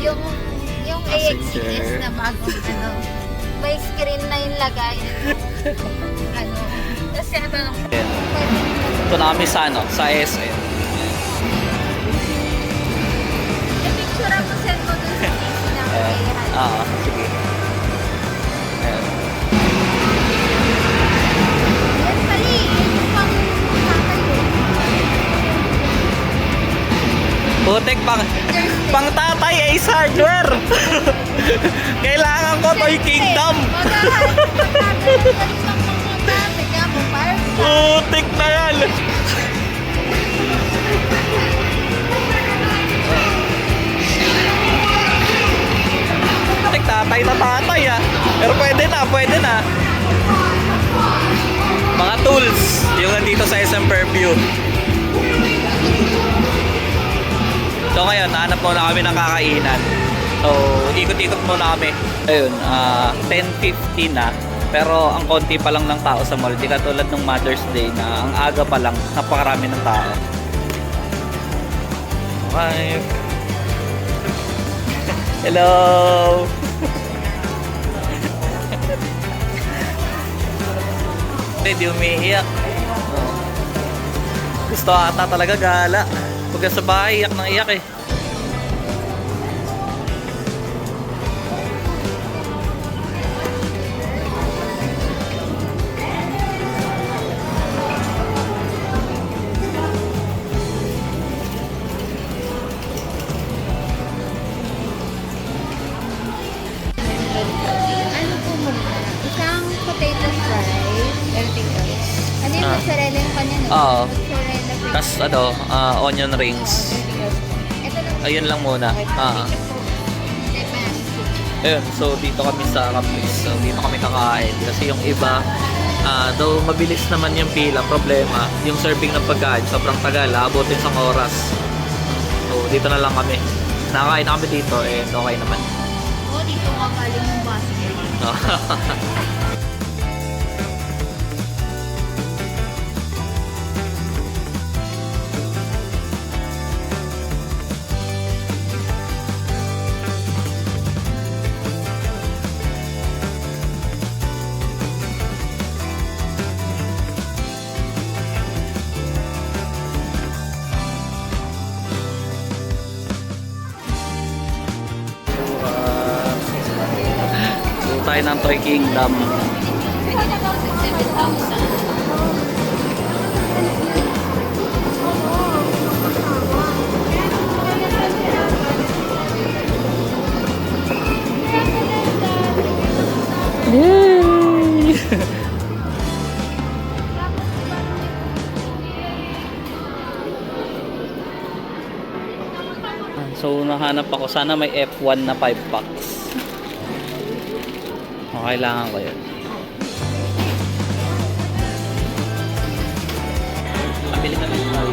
Yung, yung AXS na bagong ano, may screen na yung lagay. Ano. Tapos tinatanong ko, Ito na kami sa ano, sa SM. picture ako send mo dun sa PC na kaya. Sige. Ayan. Yan pali, yun yung pang tatay. Putik pang tatay Ace Hardware. Kailangan ko Toy Kingdom. Putik na yan. Putik tatay na tatay Pero pwede na. Mga tools yung nandito sa SM Fairview. So ngayon, nahanap muna kami ng kakainan. So, ikot-ikot muna kami. Ayun, 10:50 na. Pero ang konti pa lang ng tao sa mall. Di katulad ng Mother's Day na ang aga pa lang, napakarami ng tao. Okay. Hello! Hindi umiiyak. Gusto ata talaga gala. Pag sa bahay, iyak nang iyak eh. Ano po muna? Isang potato fries. Everything else. Ano yung mozzarella yung kanya, no? Oo. Mozzarella. Tapos onion rings. Everything else. Ito lang. Ayun lang muna. Ayun, so dito kami sa Campus. So dito kami kakain. Kasi yung iba, though mabilis naman yung pila, problema, yung serving ng pagkain, sobrang tagal, abutin isang oras. So dito na lang kami. Nakakain na kami dito and okay naman. Oo, dito kakaling yung basket. So tayo ng Toy Kingdom. Ito na daw 7,000. Yay! So nahanap ako, sana may F1 na 5 packs. Kailangan ko yun. Pabili kami tayo.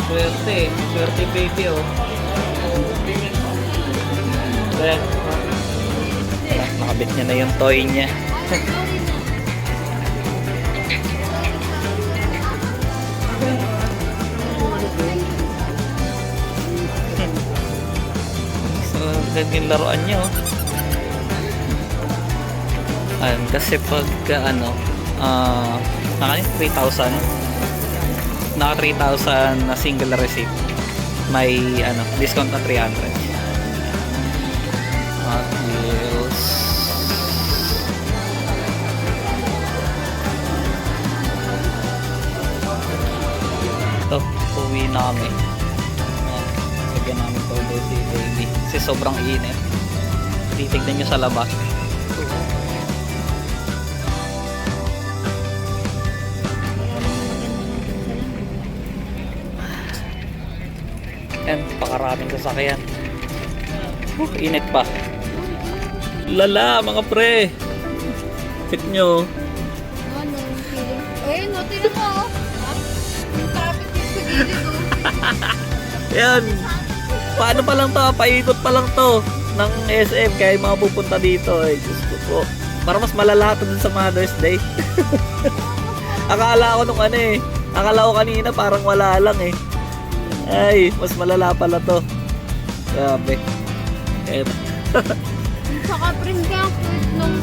Swerte baby nakabit niya na yung toy niya. So, ganyan laruan niya Ayun, kasi pag naka 3,000 naka 3,000 na single receipt, may discount na 300. Hot Wheels. Ito, uwi na kami. Sagyan namin to si baby kasi sobrang init. Titignan nyo sa labas. Yan, pakaraming sasakyan. Init pa. Lala, mga pre. Fit nyo. Ano, feeling. Ayun, no, tinan mo. Yung traffic dito sa gilid, Yan. Paano pa lang to? Paikot pa lang to ng SM kaya yung mga pupunta dito. Ay, Diyos ko po. Para mas malala to dun sa Mother's Day. Akala ko nung akala ko kanina parang wala lang eh. Ay, mas malala pala to. Grabe. Eto. Saka friend kaya cute nung